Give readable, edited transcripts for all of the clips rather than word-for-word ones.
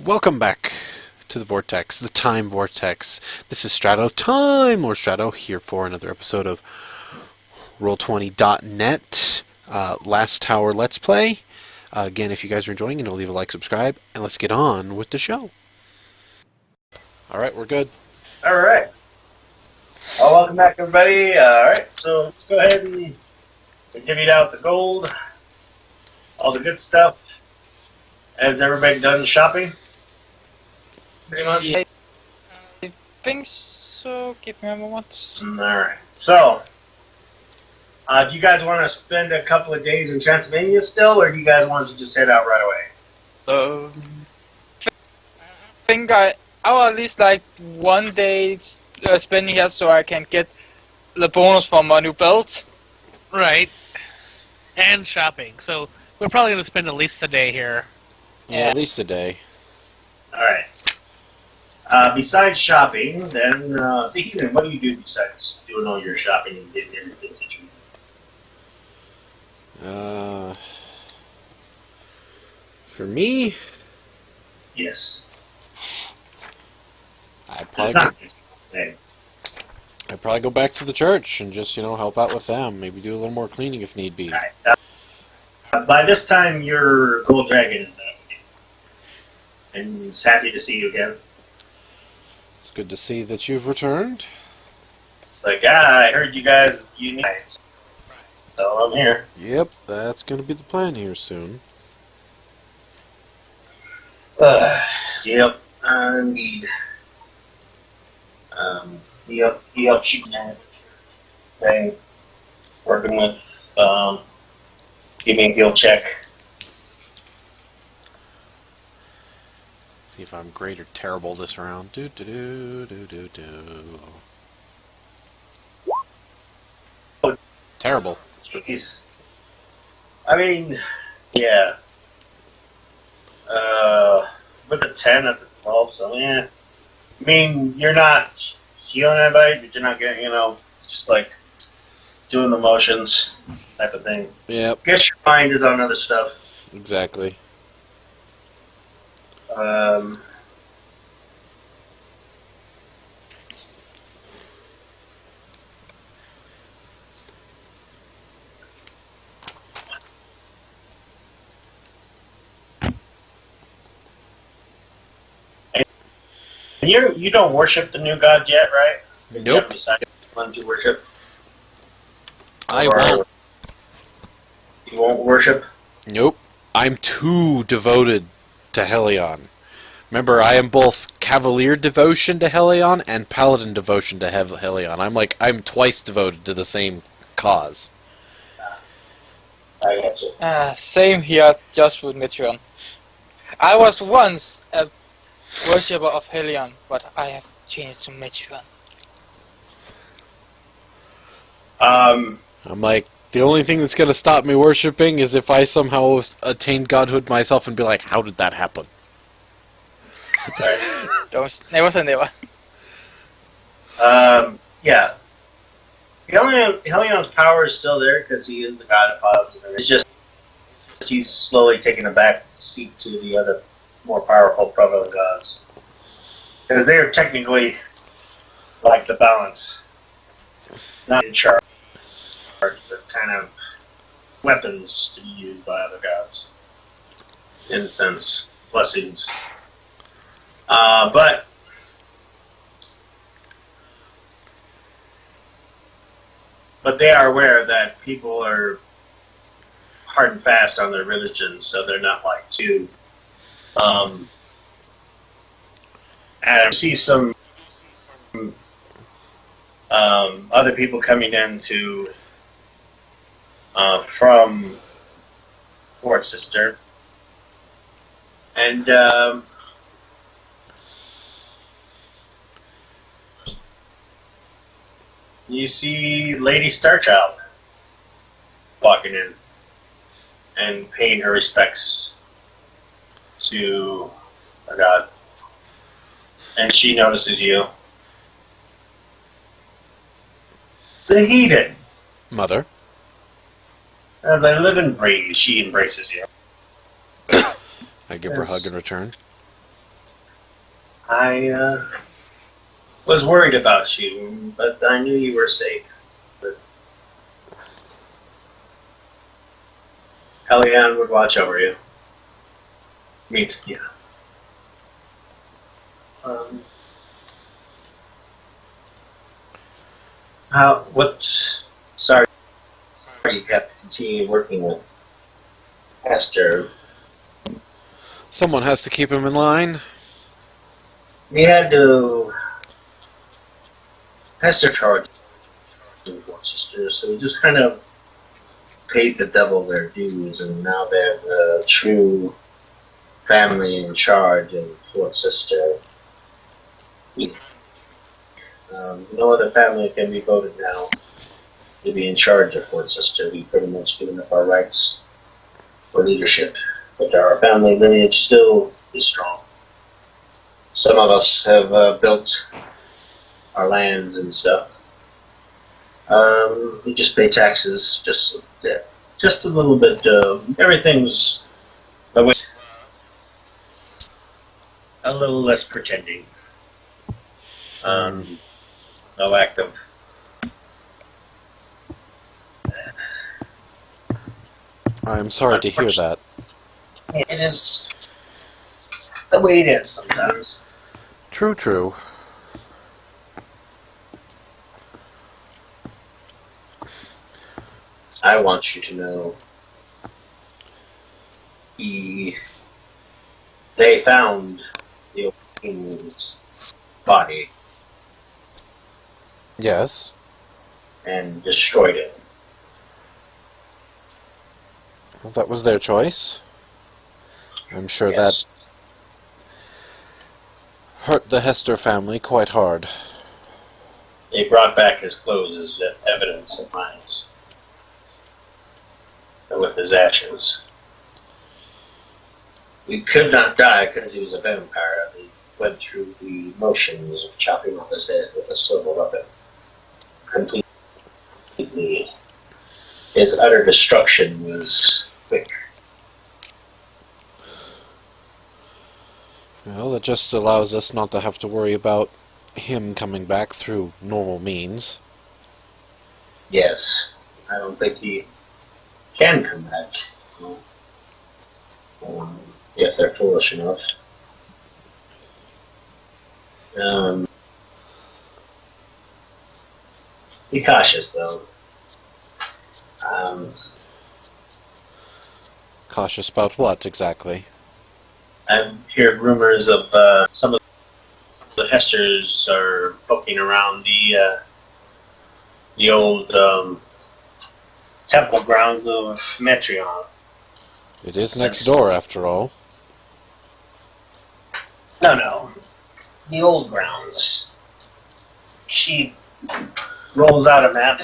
Welcome back to the Vortex, the Time Vortex. This is Strato Time, or Strato, here for another episode of Roll20.net, Last Tower Let's Play. Again, if you guys are enjoying it, leave a like, subscribe, and let's get on with the show. Alright, we're good. Alright. Well, welcome back, everybody. Alright, so let's go ahead and divvy out the gold, all the good stuff. Has everybody done shopping? Pretty much? Yeah, I think so. Give me a moment. Alright. So, do you guys want to spend a couple of days in Transylvania still, or do you guys want to just head out right away? I think I'll at least like one day spending here so I can get the bonus from my new belt. Right. And shopping. So we're probably going to spend at least a day here. Yeah, at least a day. Alright. Besides shopping, then, Ethan, what do you do besides doing all your shopping and getting everything that you need? For me, Yes. I'd It's not just hey. probably go back to the church and just, help out with them. Maybe do a little more cleaning if need be. Alright. By this time, your gold dragon is back. And he's happy to see you again. It's good to see that you've returned. Like, I heard you guys unite. So I'm here. Yep, that's going to be the plan here soon. Yep, indeed. Yep, she can. Thing. Working with, give me a guild check. See if I'm great or terrible this round. Do do do do do do. Terrible. I mean, yeah. With a 10 at the 12, so yeah. I mean, you're not healing anybody, but you're not getting, just like doing the motions type of thing. Yep, Guess your mind is on other stuff. exactly. And you don't worship the new god yet, right? You Nope. haven't decided when to worship. I Or won't. You won't worship? Nope. I'm too devoted to Helion. Remember, I am both Cavalier devotion to Helion and Paladin devotion to Helion. I'm twice devoted to the same cause. I got you. Same here, just with Metreon. I was once a worshipper of Helion, but I have changed to Metreon. I'm like, the only thing that's going to stop me worshipping is if I somehow attain godhood myself and be like, how did that happen? Right. Never say never. Yeah. Helion's power is still there because he is the god of powers. It's just he's slowly taking a back seat to the other more powerful prevalent gods. Because they're technically like the balance. Not in charge. They're kind of weapons to be used by other gods. In a sense. Blessings. But they are aware that people are hard and fast on their religion, so they're not like too. And I see some other people coming in from Fort Sister, and you see Lady Starchild walking in and paying her respects to a god. And she notices you. Zahedin, Mother? as I live and breathe, she embraces you. I give her a hug in return. I was worried about you, but I knew you were safe. But Elian would watch over you. Me, yeah. Sorry you have to continue working with Esther. Someone has to keep him in line. We had to. Esther charged Worcester, so we just kind of paid the devil their dues, and now they're the true family in charge in Fort Sister. No other family can be voted now to be in charge of Fort Sister. We've pretty much given up our rights for leadership, but our family lineage still is strong. Some of us have built our lands and stuff. We just pay taxes, just a little bit. Everything's a little less pretending. No act of. I'm sorry to hear that. It is the way it is sometimes. True, true. I want you to know they found the king's body Yes. and destroyed it. Well, that was their choice. I'm sure Yes. that hurt the Hester family quite hard. They brought back his clothes as evidence of mine, with his ashes. We could not die because he was a vampire. They went through the motions of chopping off his head with a silver weapon. Completely. His utter destruction was quick. Well, that just allows us not to have to worry about him coming back through normal means. Yes. I don't think he can come back. If they're foolish enough. Be cautious, though. Cautious about what, exactly? I've heard rumors of some of the Hesters are poking around the old temple grounds of Metreon. It is next door, after all. No. The old grounds. She rolls out a map,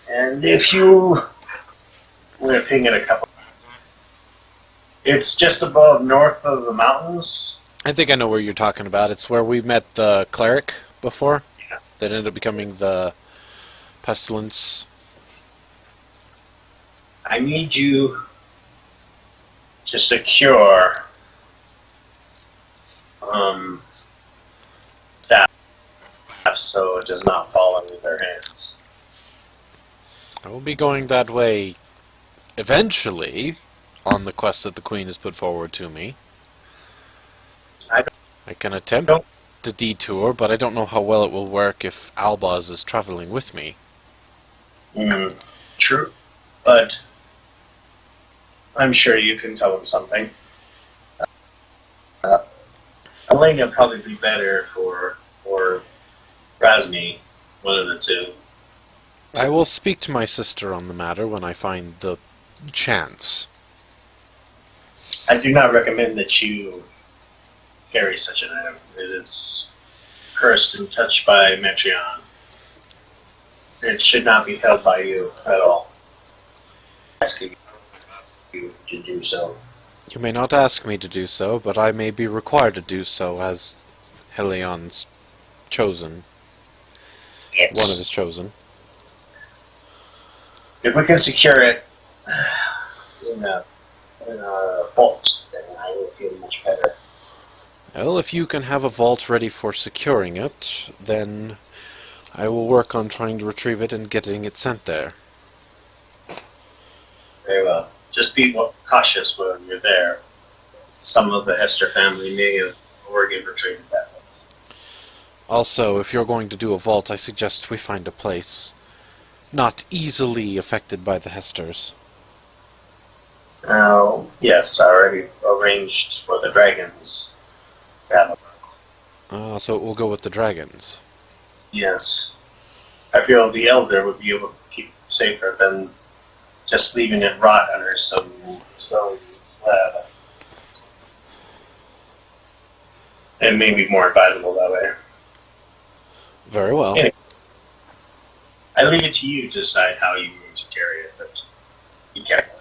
and if you were to ping it a couple, it's just above north of the mountains. I think I know where you're talking about. It's where we met the cleric before. Yeah. That ended up becoming the pestilence. I need you to secure staff so it does not fall into their hands. I will be going that way eventually on the quest that the Queen has put forward to me. I can attempt the detour, but I don't know how well it will work if Albaz is traveling with me. True, but I'm sure you can tell him something. Elena would probably be better for Razmi, one of the two. I will speak to my sister on the matter when I find the chance. I do not recommend that you carry such an item. It is cursed and touched by Metreon. It should not be held by you at all. Asking you to do so. You may not ask me to do so, but I may be required to do so as Helion's chosen. Yes. One of his chosen. If we can secure it in a vault, then I will feel much better. Well, if you can have a vault ready for securing it, then I will work on trying to retrieve it and getting it sent there. Very well. Just be cautious when you're there. Some of the Hester family may have already retrieved that one. Also, if you're going to do a vault, I suggest we find a place not easily affected by the Hesters. Now, yes, I already arranged for the dragons to have a... So we'll go with the dragons. Yes. I feel the Elder would be able to keep safer than just leaving it rot under some stone slab. It may be more advisable that way. Very well. Anyway, I leave it to you to decide how you want to carry it, but be careful.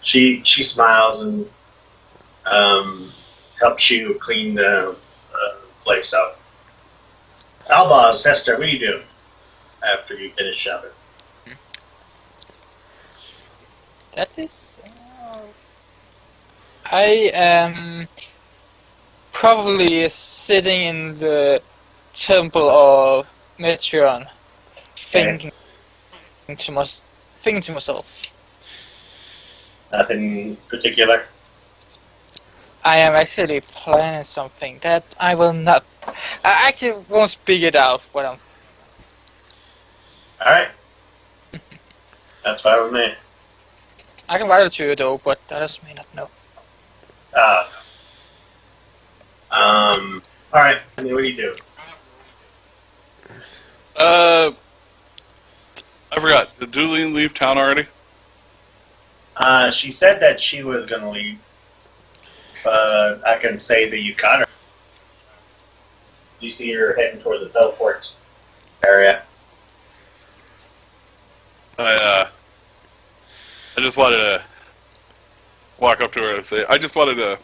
She smiles and helps you clean the place up. Albaz, Hester, what do you do after you finish shopping? That is... I am probably sitting in the temple of Metreon, thinking to myself. Nothing particular? I am actually planning something that I will not... I actually won't speak it out what I'm... Alright. That's fine with me. I can write it to you though, but others may not know. Alright, what do you do? I forgot. Did Julian leave town already? She said that she was going to leave, but I can say that you caught her. You see her heading toward the teleport area. I just wanted to walk up to her and say, I just wanted to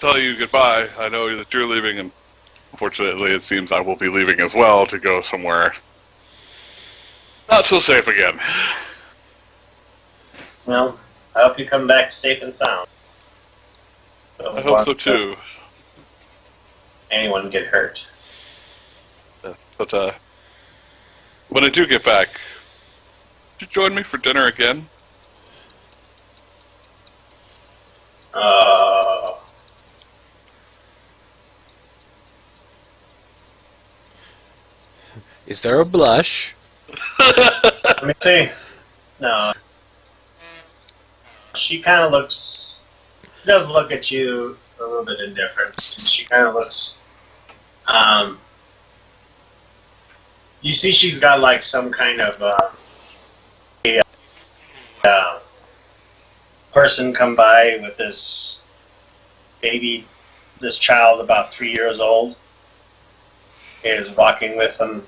tell you goodbye. I know that you're leaving, and unfortunately it seems I will be leaving as well to go somewhere not so safe again. Well, I hope you come back safe and sound. I hope so too. Anyone get hurt. Yes, but when I do get back, would you join me for dinner again? Is there a blush? Let me see. No. She kind of looks... She does look at you a little bit indifferent. And she kind of looks... you see she's got like some kind of person come by with this baby, this child about 3 years old, is walking with him,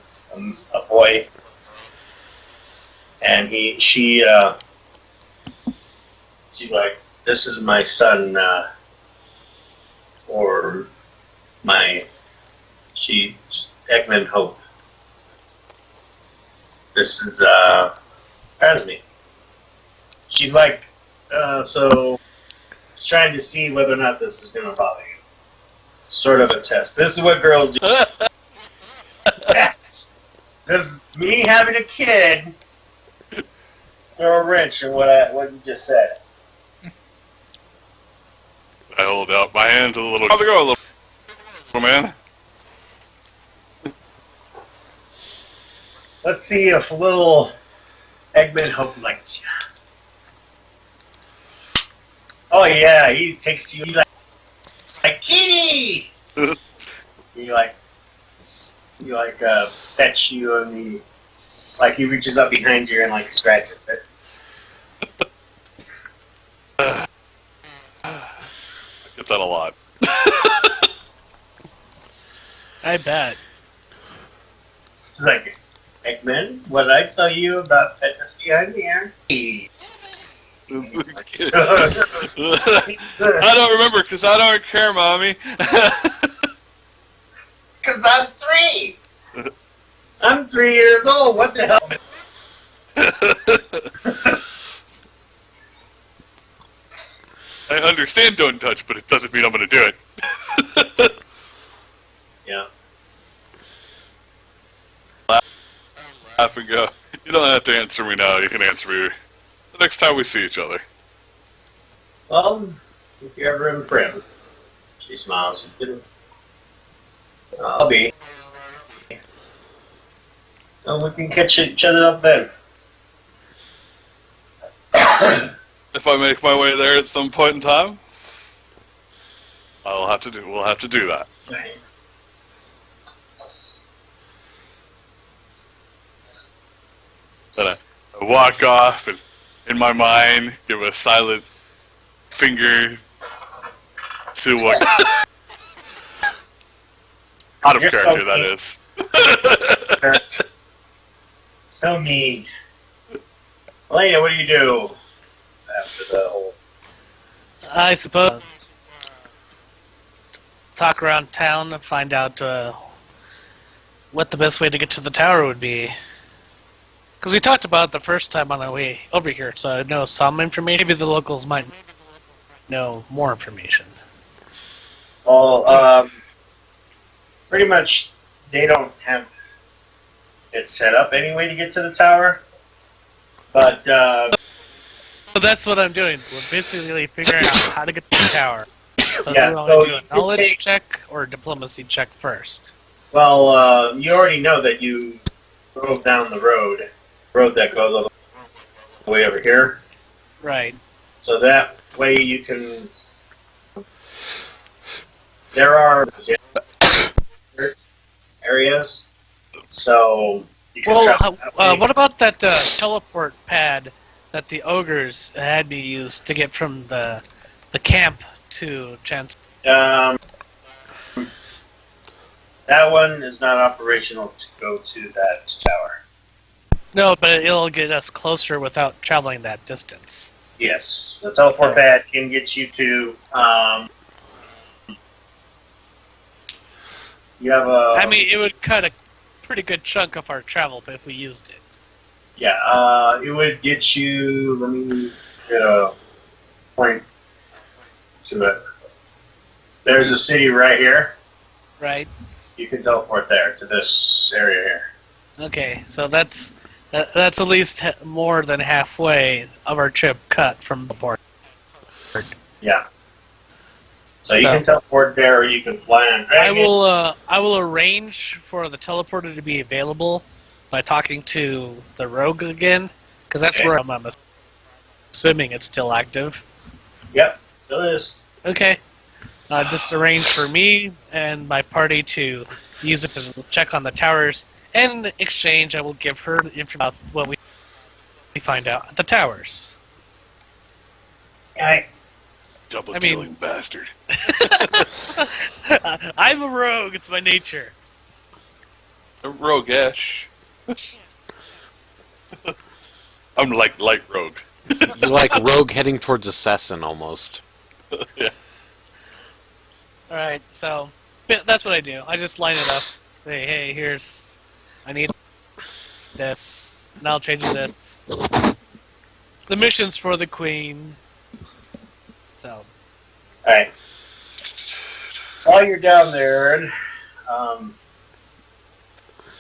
a boy, and she's like, this is my son, or Eggman Hope. This is Asmi. She's like, so she's trying to see whether or not this is going to bother you. Sort of a test. This is what girls do. Test. This is me having a kid. Throw a wrench in what you just said. I hold out my hand to the little... How's it going, little man? Let's see if little Eggman Hope likes you. Oh yeah, he takes you like kitty. he pets you on the, like he reaches up behind you and like scratches it. I get that a lot. I bet. It's like, Eggman, what did I tell you about petness behind the ear? I don't remember because I don't care, Mommy. Because I'm 3! I'm 3 years old, what the hell? I understand don't touch, but it doesn't mean I'm going to do it. Yeah. Laugh and go, you don't have to answer me now, you can answer me the next time we see each other. Well, if you're ever in Prim, she smiles. I'll be. And we can catch each other up then. If I make my way there at some point in time, we'll have to do that. Then I walk off and, in my mind, give a silent finger to what out of You're character so that mean. is. So mean. Elena, what do you do after the whole... I suppose talk around town and find out what the best way to get to the tower would be. Because we talked about it the first time on our way over here, so I know some information. Maybe the locals might know more information. Well, pretty much they don't have it set up anyway to get to the tower. But, So that's what I'm doing. We're basically figuring out how to get to the tower. So Yeah, do we so want to do you a knowledge take- check or a diplomacy check first? well, you already know that you drove down the road that goes all the way over here. Right. So that way you can... There are areas, so you can Well, travel that way. what about that teleport pad that the ogres had me use to get from the camp to Chance? That one is not operational to go to that tower. No, but it'll get us closer without traveling that distance. Yes, the teleport pad can get you to. You have a. I mean, it would cut a pretty good chunk of our travel if we used it. Yeah, it would get you. Let me point to it. There's a city right here. Right. You can teleport there to this area here. Okay, so that's at least more than halfway of our trip cut from the port. Yeah. So you So- can teleport there, or you can fly on dragon. I will arrange for the teleporter to be available by talking to the rogue again, because that's Okay. where I'm assuming it's still active. Yep, still is. Okay. Just arrange for me and my party to use it to check on the towers. And in exchange, I will give her information about what we find out at the towers. Double I mean- dealing bastard. I'm a rogue. It's my nature. Roguish. I'm like light rogue. You're like rogue heading towards assassin almost. Yeah. All right. So that's what I do. I just line it up. Say, hey, here's. I need this. And I'll change this. The mission's for the queen. So. Alright. While you're down there,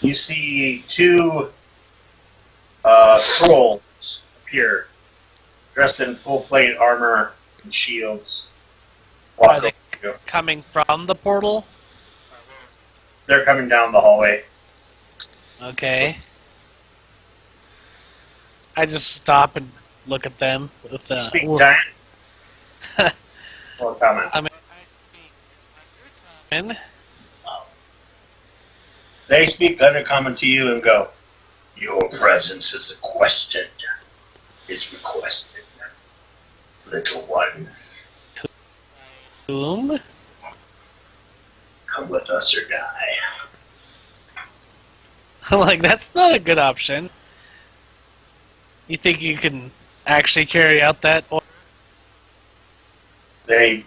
you see two trolls appear, dressed in full plate armor and shields. Are Walk they over to you. coming from the portal? They're coming down the hallway. Okay. I just stop and look at them with the. Speak giant. Or comment. in. They speak undercommon to you and go, "Your presence is requested. Is requested, little one. Whom? Come with us or die." I'm like, that's not a good option. You think you can actually carry out that? They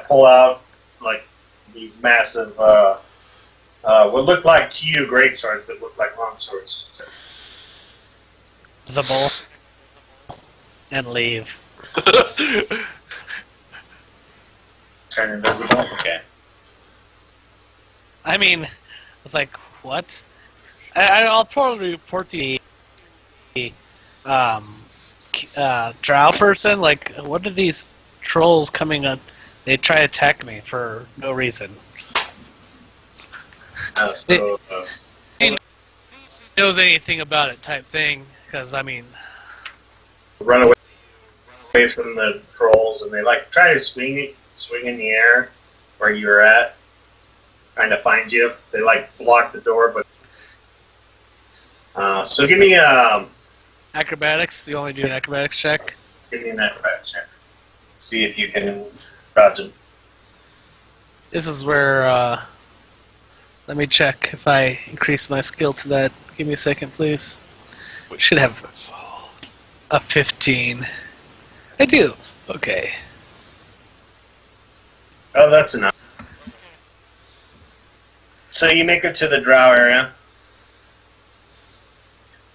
pull out like these massive, what look like to you great swords, but look like long swords. Visible and leave. Turn invisible? Okay. I mean, it's like, what? I'll probably report the drow person. Like, what are these trolls coming up? They try to attack me for no reason. Knows anything about it type thing, because, I mean... Run away from the trolls, and they like try to swing in the air where you're at, trying to find you. They like block the door, but so give me Acrobatics? You only do an acrobatics check? give me an acrobatics check. See if you can dodge them. This is where, let me check if I increase my skill to that. Give me a second, please. We should have a 15. I do. Okay. Oh, that's enough. So you make it to the drow area.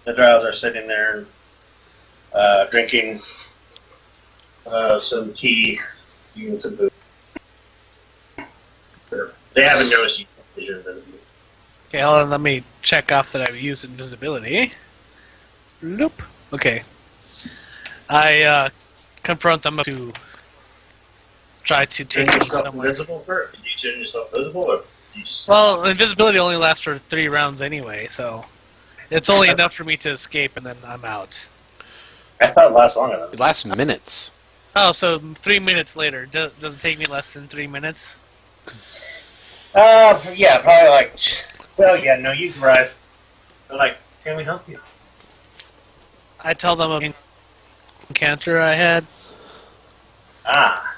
The drows are sitting there drinking some tea, eating some food. They haven't noticed you because you're invisible. Okay, hold on, let me check off that I've used invisibility. Nope. Okay. I confront them to try to Turn take them yourself somewhere. invisible first? Did you turn yourself visible, or did you just... Well, invisibility only lasts for 3 rounds anyway, so it's only enough for me to escape and then I'm out. I thought it lasted longer than It lasts minutes. Oh, so 3 minutes later. Does it take me less than 3 minutes? yeah, probably like... Well, yeah, no, you arrived. They're like, can we help you? I tell them an encounter I had Ah,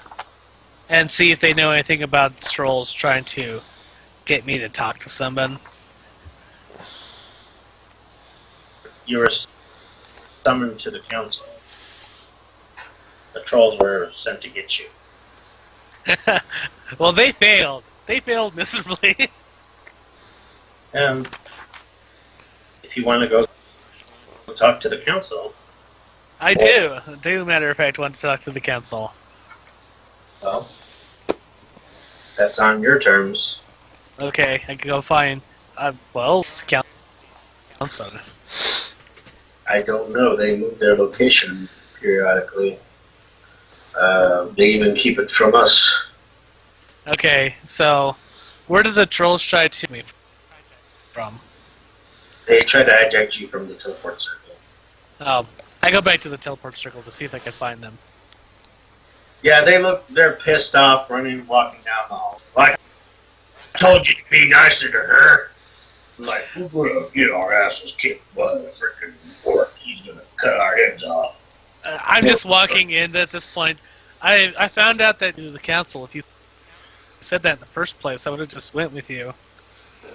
and see if they know anything about trolls trying to get me to talk to someone. you were summoned to the council. The trolls were sent to get you. Well, they failed. They failed miserably. If you want to go talk to the council, I do. I do, matter of fact, want to talk to the council. well, that's on your terms. Okay, I can go find. Well, council. I don't know. They move their location periodically. They even keep it from us. Okay, so where did the trolls try to me from? They try to hijack you from the teleport circle. Oh, I go back to the teleport circle to see if I can find them. Yeah, they're pissed off, walking down the hall. Like, I told you to be nicer to her. Like, we're gonna get our asses kicked by the frickin' orc. He's gonna cut our heads off. I'm just walking in at this point. I found out that the council, if you said that in the first place, I would have just went with you.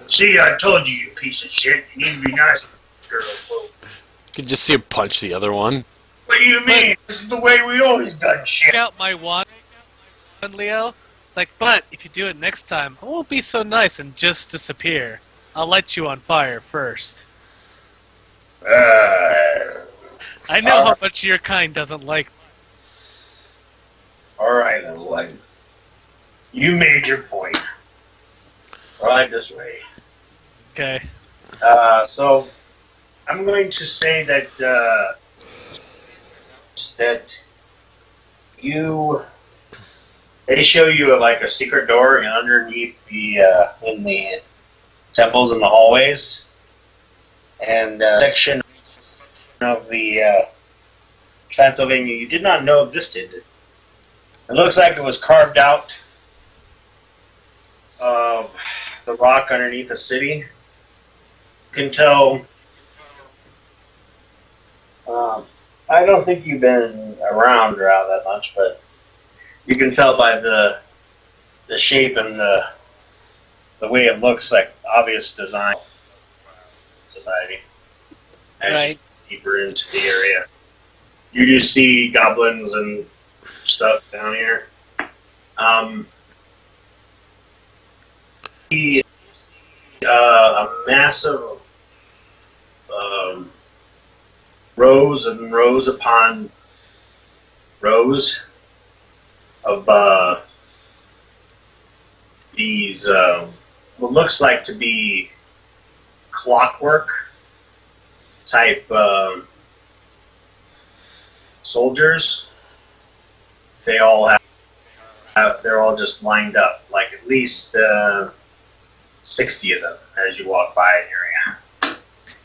See, I told you, you piece of shit. You need to be nice, girl. You could just see him punch the other one. What do you mean? This is the way we always done shit. Check out my wand, Leo. Like, but if you do it next time, I won't be so nice and just disappear. I'll light you on fire first. I know how much your kind doesn't like. Alright, little one. You made your point. Right this way. Okay. So, I'm going to say that, they show you like a secret door underneath in the temples and the hallways, and section of the Transylvania you did not know existed. It looks like it was carved out of the rock underneath the city. You can tell. I don't think you've been around Drow that much, but you can tell by the shape and the way it looks, like obvious design society. And Right. deeper into the area, you do see goblins and stuff down here. A massive rows and rows upon rows of these what looks like to be clockwork type soldiers. They all they're all just lined up, like at least 60 of them as you walk by an area.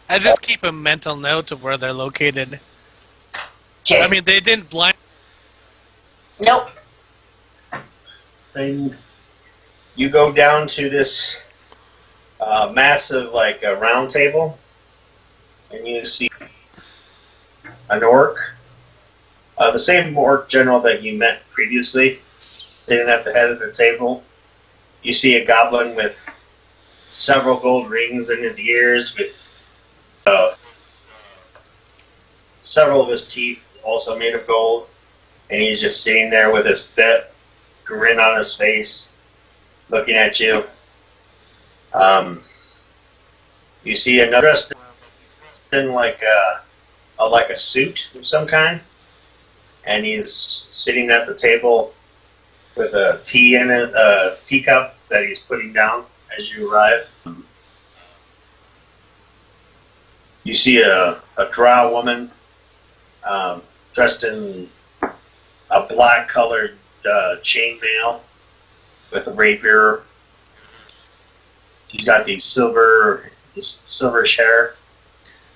I just keep a mental note of where they're located. Okay. I mean, they didn't blind. Nope. And you go down to this massive, like, round table, and you see an orc. The same orc general that you met previously, sitting at the head of the table. You see a goblin with several gold rings in his ears, with several of his teeth also made of gold. And he's just sitting there with his grin on his face, looking at you. You see another dressed in like a suit of some kind, and he's sitting at the table with a tea in it, a teacup that he's putting down as you arrive. You see a drow woman dressed in a black-colored chainmail with a rapier. She's got these silver hair.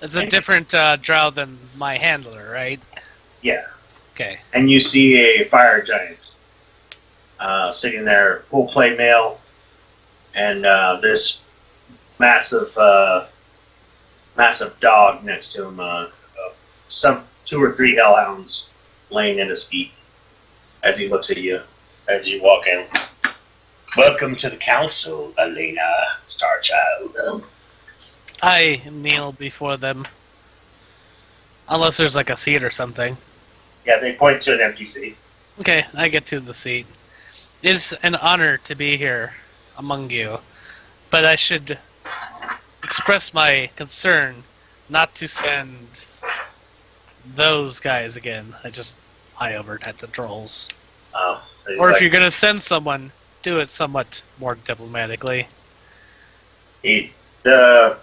It's a different drow than my handler, right? Yeah. Okay. And you see a fire giant sitting there, full plate male, and this massive dog next to him. Some 2 or 3 hellhounds laying at his feet as he looks at you as you walk in. Welcome to the council, Elena Starchild. I kneel before them. Unless there's like a seat or something. Yeah, they point to an empty seat. Okay, I get to the seat. It's an honor to be here among you, but I should express my concern not to send those guys again. I just eye over at the trolls. Or if you're gonna send someone, do it somewhat more diplomatically. The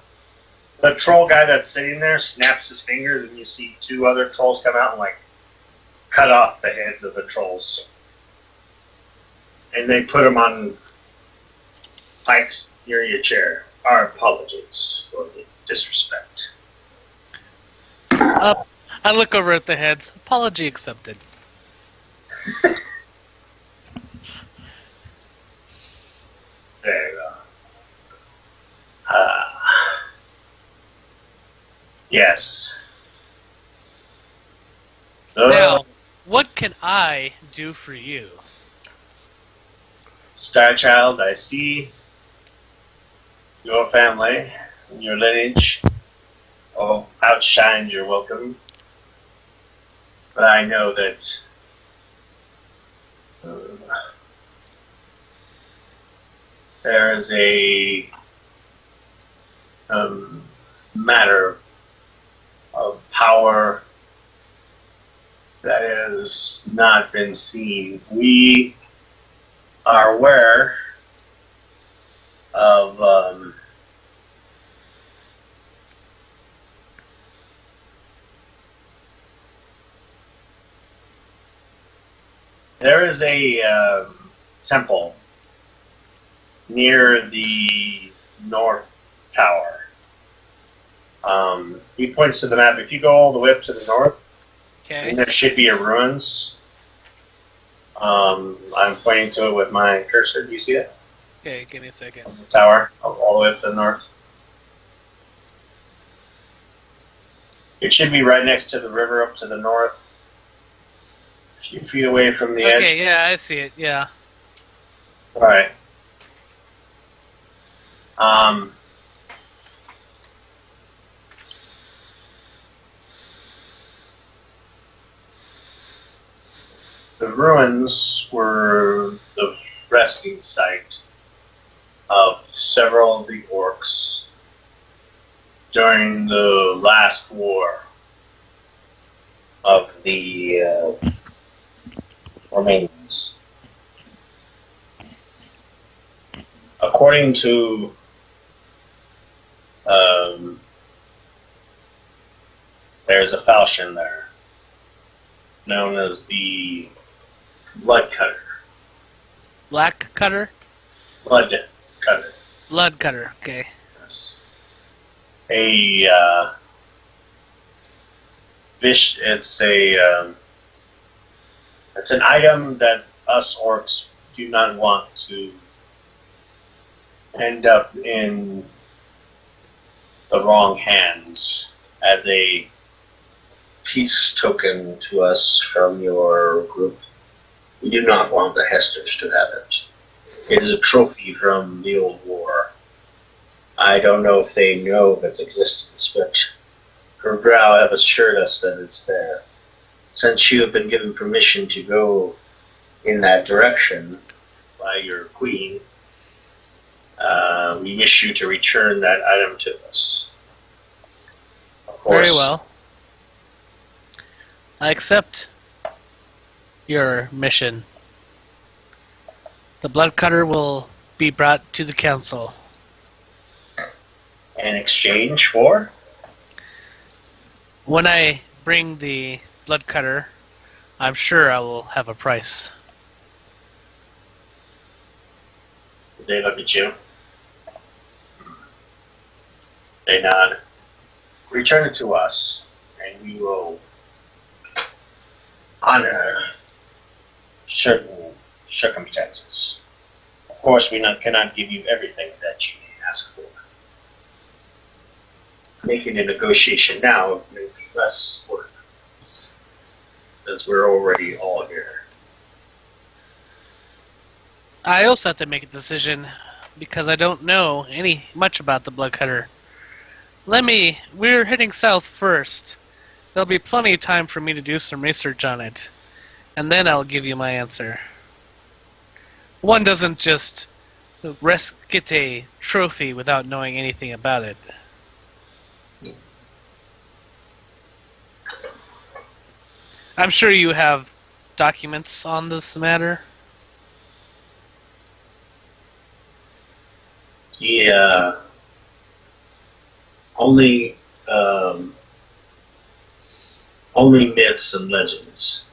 troll guy that's sitting there snaps his fingers, and you see 2 other trolls come out and like cut off the heads of the trolls, and they put them on pikes near your chair. Our apologies for the disrespect. I look over at the heads. Apology accepted. There you go. Yes. Now, what can I do for you? Starchild, I see your family and your lineage outshines your welcome. But I know that there is a matter of power that has not been seen. We are aware of there is a temple near the North Tower. He points to the map. If you go all the way up to the north, Okay. and there should be a ruins. I'm pointing to it with my cursor. Do you see it? Okay, give me a second. The tower, all the way up to the north. It should be right next to the river up to the north. A few feet away from the edge. Okay, yeah, I see it, yeah. Alright. The ruins were the resting site of several of the orcs during the last war of the or maintenance. According to there's a falchion there, known as the Blood Cutter. Black cutter? Blood Cutter. Blood cutter, okay. Yes. It's an item that us orcs do not want to end up in the wrong hands as a peace token to us from your group. We do not want the Hesters to have it. It is a trophy from the old war. I don't know if they know of its existence, but Grau have assured us that it's there. Since you have been given permission to go in that direction by your queen, we wish you to return that item to us. Of course, Very well. I accept your mission. The blood cutter will be brought to the council. in exchange for? When I bring the blood cutter, I'm sure I will have a price. They look at you. They nod. Return it to us, and we will honor certain circumstances. Of course, we cannot give you everything that you ask for. Making a negotiation now may be less work, since we're already all here. I also have to make a decision because I don't know much about the blood cutter. We're heading south first. There'll be plenty of time for me to do some research on it. And then I'll give you my answer. One doesn't just get a trophy without knowing anything about it. I'm sure you have documents on this matter. Yeah. Only myths and legends.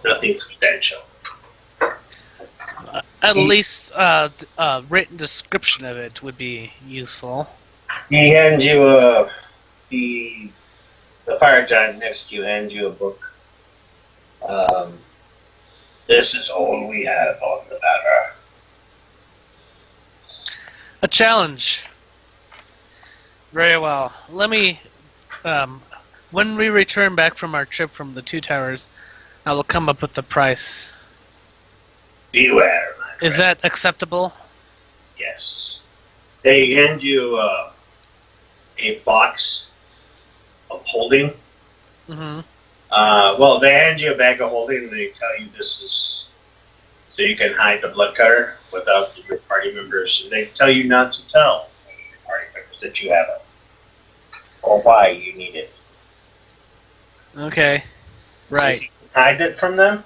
Nothing substantial. At least a written description of it would be useful. He hands you the fire giant next to you hands you a book. This is all we have on the matter. A challenge. Very well. Let me, when we return back from our trip from the Two Towers, I will come up with the price. Beware, my friend. Is that acceptable? Yes. They hand you a box of holding. Mm-hmm. Well, they hand you a bag of holding and they tell you this is so you can hide the blood cutter without your party members. And they tell you not to tell your party members that you have it or why you need it. Okay. Right. If you can hide it from them,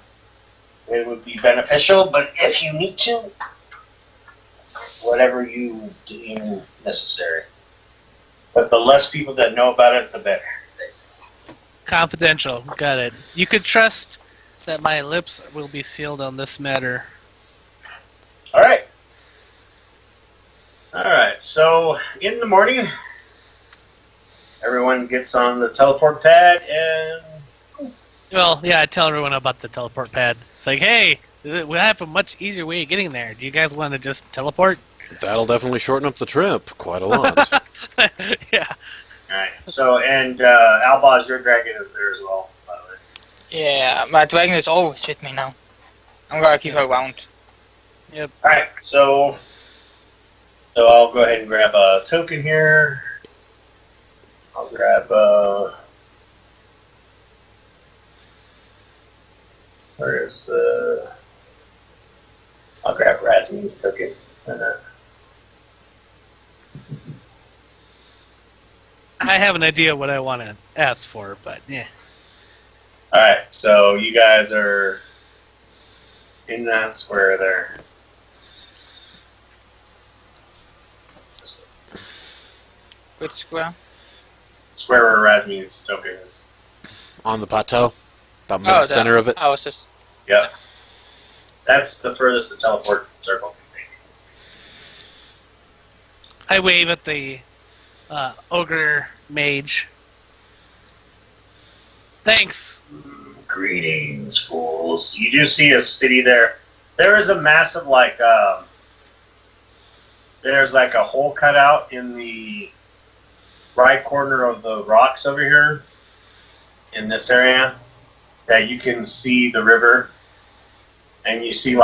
it would be beneficial. But if you need to, whatever you deem necessary. But the less people that know about it, the better. Confidential. Got it. You could trust that my lips will be sealed on this matter. All right. All right. So in the morning, everyone gets on the teleport pad and Well, yeah, I tell everyone about the teleport pad. It's like, hey, we have a much easier way of getting there. Do you guys want to just teleport? That'll definitely shorten up the trip quite a lot. Yeah. all right. So and Albaz, your dragon is there as well. By the way. Yeah, my dragon is always with me now. I'm gonna keep her around. All right. So I'll go ahead and grab a token here. I'll grab where is the? I'll grab Razm's token. I have an idea what I want to ask for, but yeah. All right, so you guys are in that square there. Which square? Square where Rasmu's token is. On the plateau, about Oh, center of it. I was just. Yep. That's the furthest the teleport circle can be. I wave at the ogre mage. Thanks. Greetings, fools. You do see a city there. There is a massive, there's like a hole cut out in the right corner of the rocks over here in this area that you can see the river. And you see,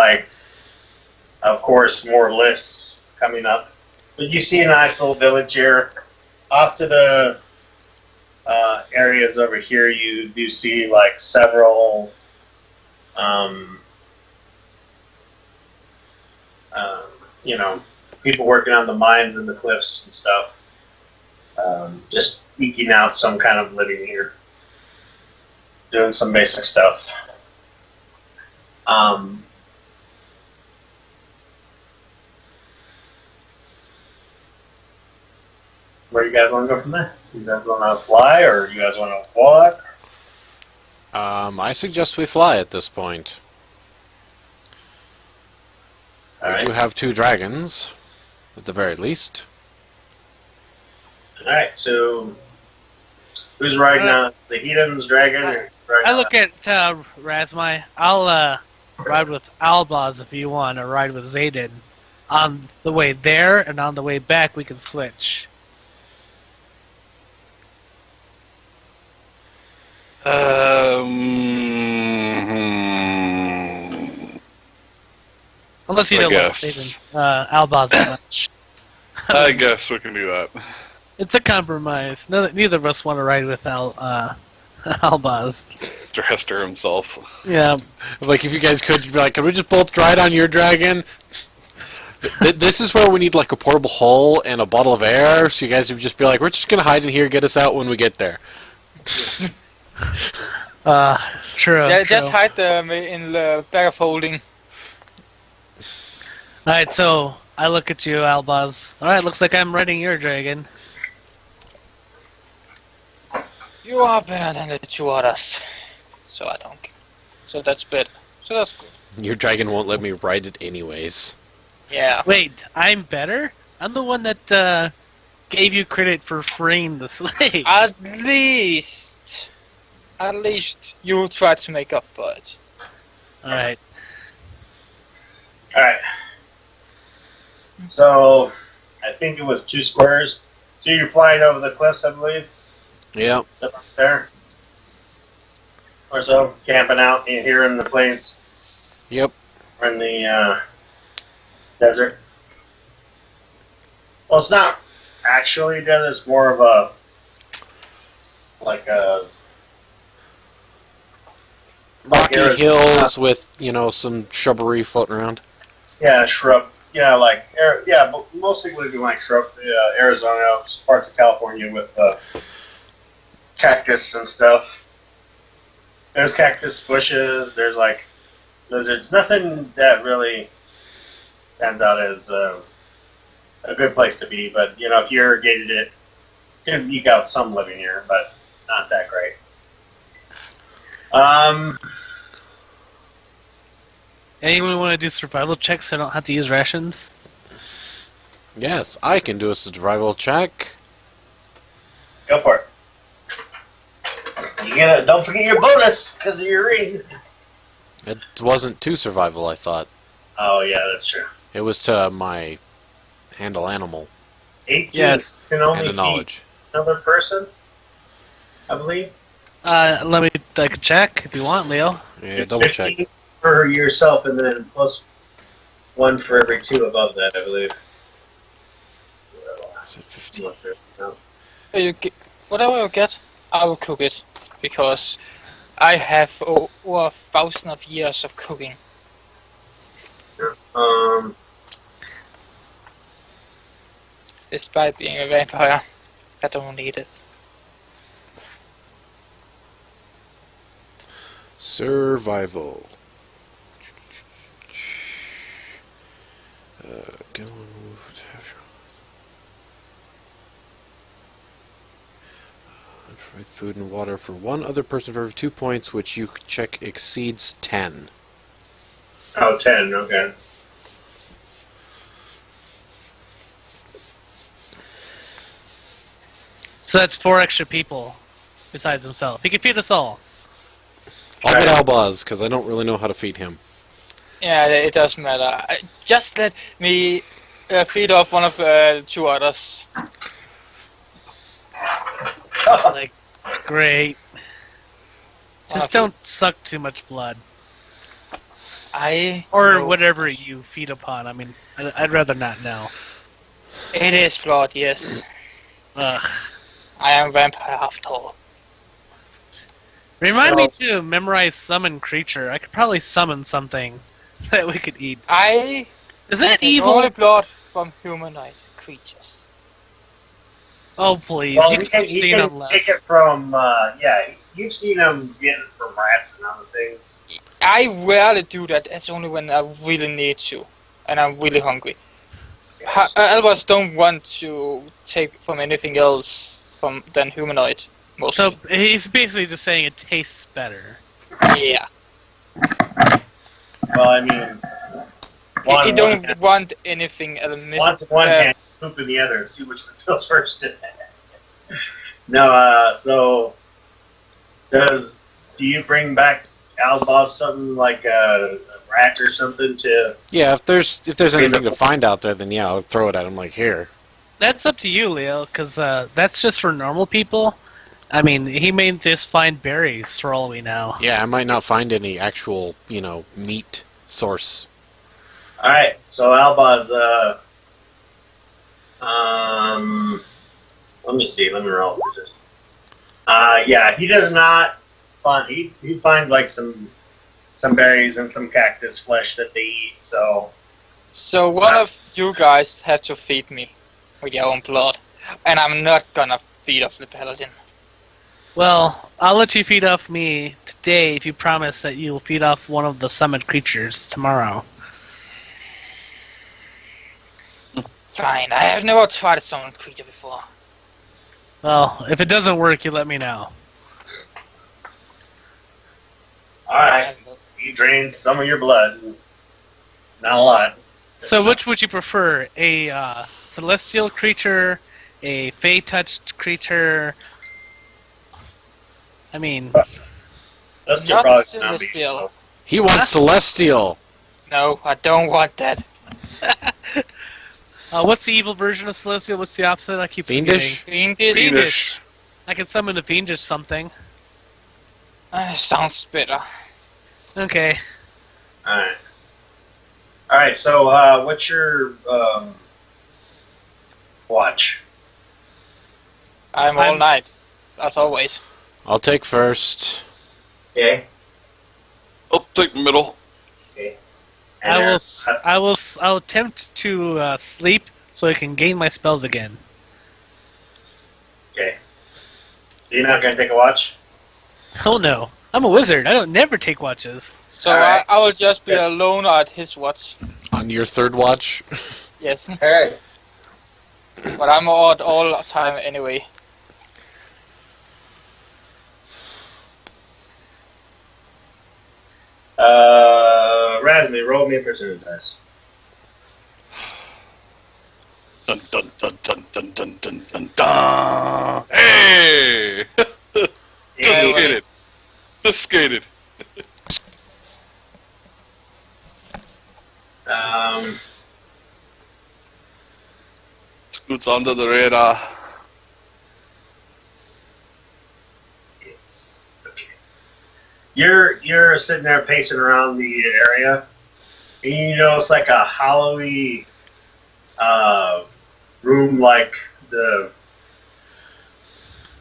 of course, more lifts coming up. But you see a nice little village here. Off to the areas over here, you do see several people working on the mines and the cliffs and stuff, just eking out some kind of living here, doing some basic stuff. Where you guys want to go from there? You guys want to fly, or you guys want to walk? I suggest we fly at this point. All We right. do have 2 dragons, at the very least. All right. So, who's riding on the Heathen's dragon? Or riding I on- look at Razmai. I'll ride with Albaz if you want, or ride with Zayden. On the way there and on the way back, we can switch. Unless you I don't like guess. Zayden, Albaz that much. I guess we can do that. It's a compromise. Neither of us want to ride with Albaz. Mr. Hester himself. Yeah. Like, if you guys could, you'd be like, can we just both ride on your dragon? This is where we need, a portable hull and a bottle of air, so you guys would just be like, we're just going to hide in here, get us out when we get there. True. Yeah, true. just hide in the bag of holding. Alright, so I look at you, Albaz. Alright, looks like I'm riding your dragon. You are better than the 2 others. So I don't care. So that's better. So that's good. Your dragon won't let me ride it anyways. Yeah. Wait, I'm better? I'm the one that gave you credit for freeing the slaves. At least you try to make up for it. Alright. All right. So, I think it was 2 squares. So you're flying over the cliffs, I believe. Yeah. Up there. Or so, camping out here in the plains, Yep. or in the desert. Well, it's not actually a desert. It's more of a Rocky Arizona. hills with, some shrubbery floating around. Yeah, shrub. Yeah, but mostly would be like shrub. Arizona, parts of California with cactus and stuff. There's cactus bushes. There's lizards. Nothing that really stands out as a good place to be. But if you irrigated it, you can eke out some living here, but not that great. Anyone want to do survival checks so I don't have to use rations? Yes, I can do a survival check. Go for it. Don't forget your bonus because of your ring. It wasn't to survival, I thought. Oh yeah, that's true. It was to my handle animal 18 Yes. can only and a be knowledge. another person, I believe. Let me take a check if you want, Leo. Yeah, It's double check. 15 for yourself, and then plus 1 for every 2 above that, I believe. Is it 15? No. So whatever you get, I will cook it. Because I have over 1,000 of years of cooking. Despite being a vampire, I don't need it. Survival. Get one move to have provide food and water for one other person for every 2 points, which you check exceeds 10. Oh, 10, okay. So that's 4 extra people besides himself. He can feed us all. I'll get Albaz, because I don't really know how to feed him. Yeah, it doesn't matter. Just let me feed off one of 2 others. Like, great. Just Okay. don't suck too much blood. I Or know. whatever you feed upon. I mean, I'd rather not know. It is blood, yes. Ugh. I am vampire after all. Remind Well- me to memorize summon creature. I could probably summon something that we could eat. I Is that take evil? only blood from humanoid creatures. Oh, please. Well, you you can can, see you it can take it from, you've seen them get it from rats and other things. I rarely do that. It's only when I really need to, and I'm really hungry. Albus don't want to take from anything else than humanoid. So Mostly. he's basically just saying it tastes better. Yeah. Well, I mean, You don't want anything else. one to one hand, poop in the other, and see which one feels first. No, so do you bring back Albaz something like a rat or something to? Yeah, if there's anything to find out there, then yeah, I'll throw it at him like, here. That's up to you, Leo, because that's just for normal people. I mean, he may just find berries for all we know. Yeah, I might not find any actual, meat source. All right, so Albaz, let me see. Let me roll for this. Yeah, he does not find. He finds like some berries and some cactus flesh that they eat. So So one of you guys has to feed me with your own blood, and I'm not gonna feed off the paladin. Well, I'll let you feed off me today if you promise that you'll feed off one of the summoned creatures tomorrow. Fine. I have never tried a summoned creature before. Well, if it doesn't work, you let me know. all right, you drained some of your blood. Not a lot. So which would you prefer? A celestial creature? A fey-touched creature? I mean, That's Not probably not me. celestial. So. He wants Celestial. No, I don't want that. what's the evil version of celestial? What's the opposite? I keep Fiendish? Fiendish? Fiendish. I can summon the fiendish something. Sounds better. Okay. All right. So, what's your watch? I'm all night, as always. I'll take first. Okay. I'll take middle. Okay. I'll attempt to sleep so I can gain my spells again. Okay. You're not gonna take a watch? Oh no, I'm a wizard. I don't never take watches. So Alright. I will just be alone at his watch. On your third watch. Yes. All right. But I'm out all the time anyway. Razmi, roll me a percentage dice. Dun dun dun dun dun dun dun dun dun. Hey! Just Yeah, skated. Just skated. Scoots under the radar. It's okay. You're sitting there pacing around the area, and you know it's like a hollowy room, like the.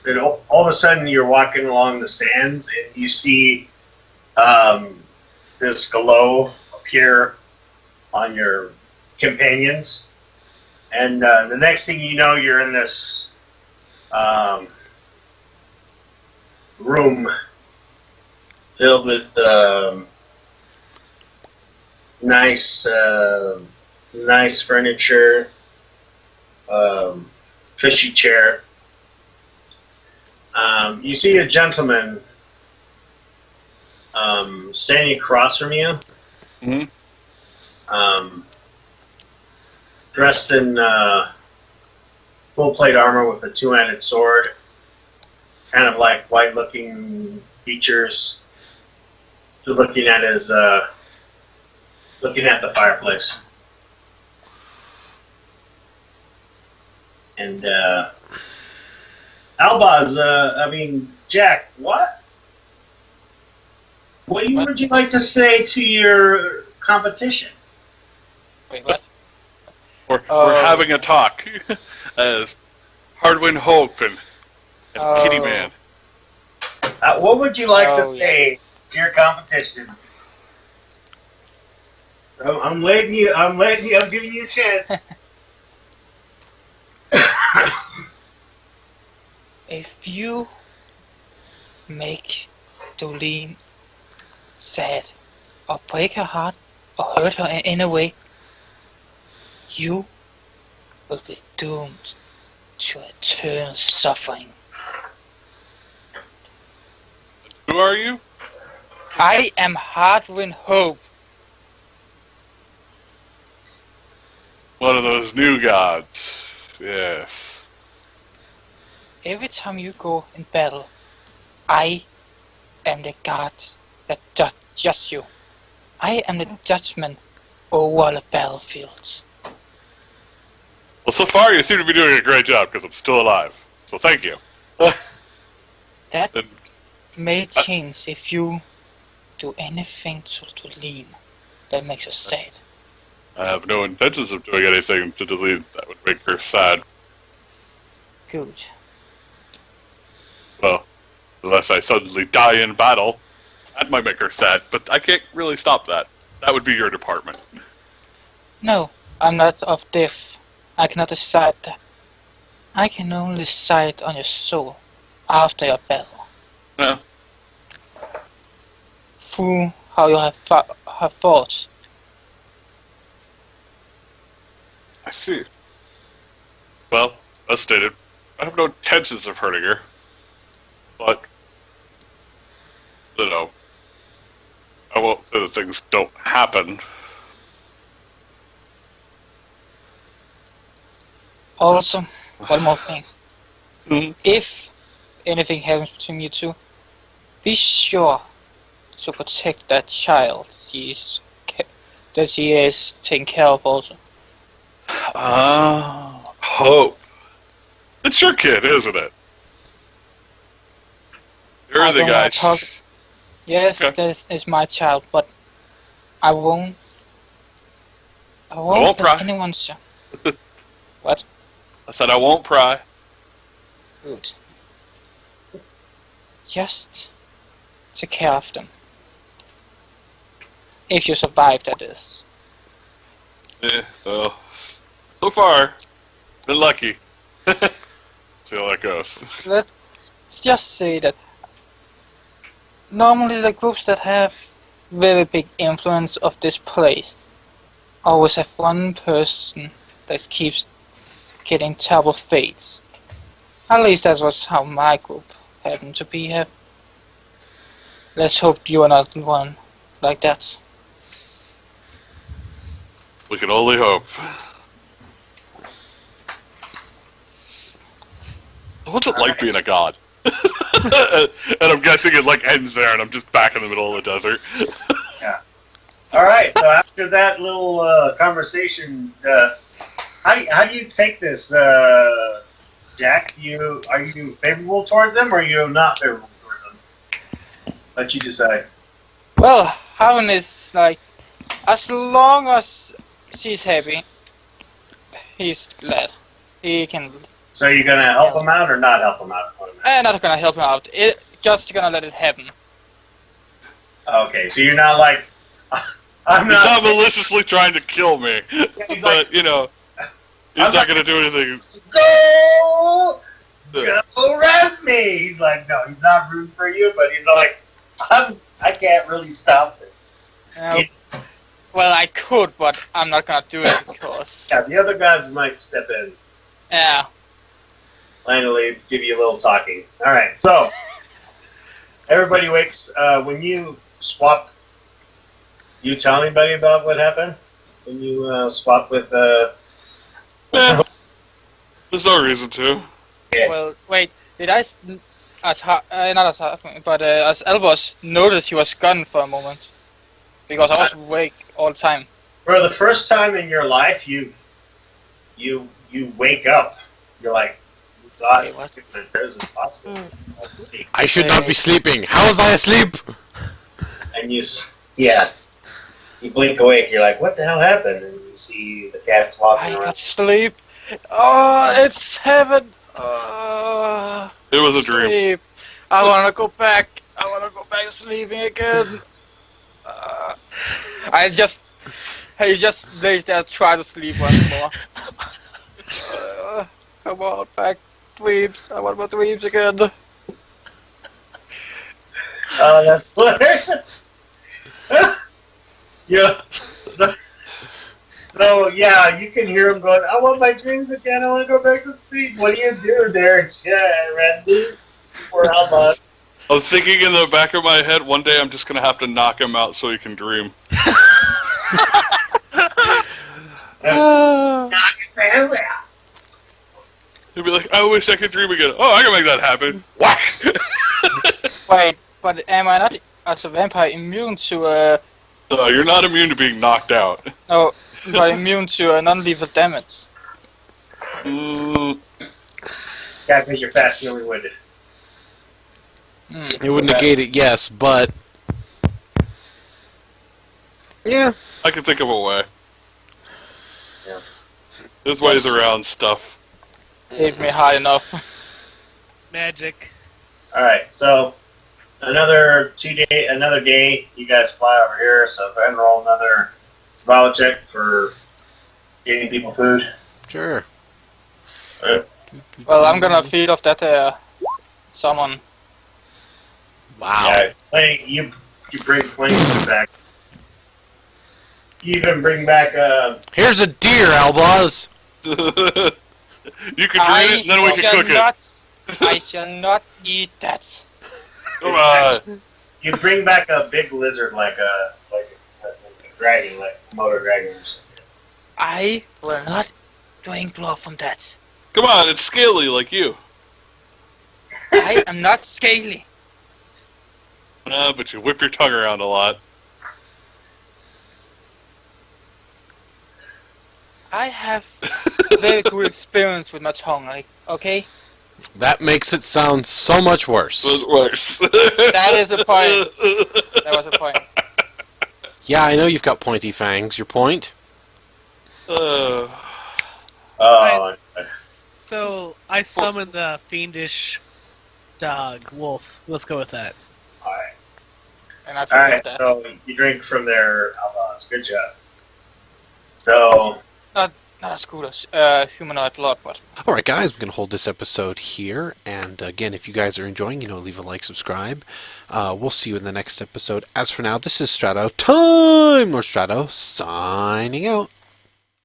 And all of a sudden, you're walking along the sands, and you see this glow appear on your companions. And the next thing you know, you're in this room filled with nice nice furniture, cushy chair. You see a gentleman standing across from you, Mhm. dressed in full plate armor with a two-handed sword, kind of like white-looking features. Just looking at his, looking at the fireplace, and Albaz, Jack, what? What would you like to say to your competition? Wait, what? We're having a talk as Hardwin Hope and Kitty Man. What would you like to Oh, say to your competition? I'm letting you. I'm giving you a chance. If you make Dolene sad, or break her heart, or hurt her in any way, you will be doomed to eternal suffering. Who are you? I am Hardwin Hope. One of those new gods. Yes. Every time you go in battle, I am the god that judges you. I am the judgment over the battlefields. Well, so far you seem to be doing a great job because I'm still alive. So thank you. That And- may change if you do anything to Dolene that makes her sad. I have no intentions of doing anything to delete that would make her sad. Good. Well, unless I suddenly die in battle, that might make her sad, but I can't really stop that. That would be your department. No, I'm not of death. I cannot decide that. I can only decide on your soul after your battle. Yeah. Through how you have fought. I see. Well, as stated, I have no intentions of hurting her. But, you know, I won't say that things don't happen. Also, one more thing. Mhm. If anything happens between you two, be sure to protect that child that she is taking care of also. Hope. It's your kid, isn't it? You're I the don't guy. wanna talk- Yes, Okay. that is my child, but I won't won't pry. let anyone see. What? I said I won't pry. Good. Just take care of them. If you survive, that is. Well, so far, been lucky. See how that goes. Let's just say that normally the groups that have very big influence of this place always have one person that keeps getting terrible fates. At least that was how my group happened to be here. Let's hope you are not the one like that. We can only hope. What's it like being a god? And I'm guessing it like ends there, and I'm just back in the middle of the desert. All right. So after that little conversation, how do you take this, Jack? Are you favorable towards them, or are you not favorable towards them? Let you decide. Well, Haven is like, as long as she's happy, he's glad. He can. So you're gonna help them out or not help them out? Not gonna help him out. Just gonna let it happen. Okay, so you're not like I'm He's not not. maliciously trying to kill me, He's but like, you know, he's I'm not not- going to do anything. go, go, Rasmi. He's like, no, he's not rooting for you, but he's like, I can't really stop this. Uh, Well, I could, but I'm not gonna do it because. Yeah, the other gods might step in. Yeah. Finally, give you a little talking. All right, so everybody wakes. When you swap, you tell anybody about what happened when you swap with. There's no reason to. Yeah. Well, wait. Did I, not as but as Albus noticed he was gone for a moment because I was awake all the time. For the first time in your life, you wake up. You're like, God, Wait, what? this is possible. I should not be sleeping. How was I asleep? And you blink awake. You're like, what the hell happened? And you see the cats walking I around. got to sleep. Oh, it's heaven. It was a dream. Sleep. I wanna go back. I wanna go back to sleeping again. I just lays there, try to sleep once more. I want back dreams. I want my dreams again. Oh, that's hilarious. Yeah. So yeah, you can hear him going, I want my dreams again, I want to go back to sleep. What do you do there, Randy? Or how much? I was thinking in the back of my head, one day I'm just gonna have to knock him out so he can dream. He'll be like, I wish I could dream again. Oh, I can make that happen. Whack! Wait, but am I not as a vampire immune to You're not immune to being knocked out. no, but immune to non-lethal damage? Mm, Yeah, because you're fast moving with it. It would negate it, yes, but yeah. I can think of a way. Yeah. There's ways around stuff. Hit me hard enough. Magic. Alright, so another day, you guys fly over here, so go ahead and roll another survival check for getting people food. Sure. Well, I'm gonna feed off that someone. Wow. Yeah, you bring plenty of food back. You even bring back Here's a deer, Albaz. You can dream it, and then we can cook it. I shall not eat that. Come on. you bring back a big lizard like a dragon, like a motor dragon or something. I will not drink blood from that. Come on, it's scaly like you. I am not scaly. But you whip your tongue around a lot. I have very good experience with my tongue, like, okay? That makes it sound so much worse. It was worse. That is a point. That was a point. Yeah, I know you've got pointy fangs. Your point? Oh, So I summon the fiendish dog, wolf. Let's go with that. alright. And I forgot Alright, that. so you drink from their outlaws. Good job. So, Not as good as humanoid blood, but Alright guys, we're going to hold this episode here. And again, if you guys are enjoying, leave a like, subscribe. We'll see you in the next episode. As for now, this is Strato Time! Or Strato, signing out.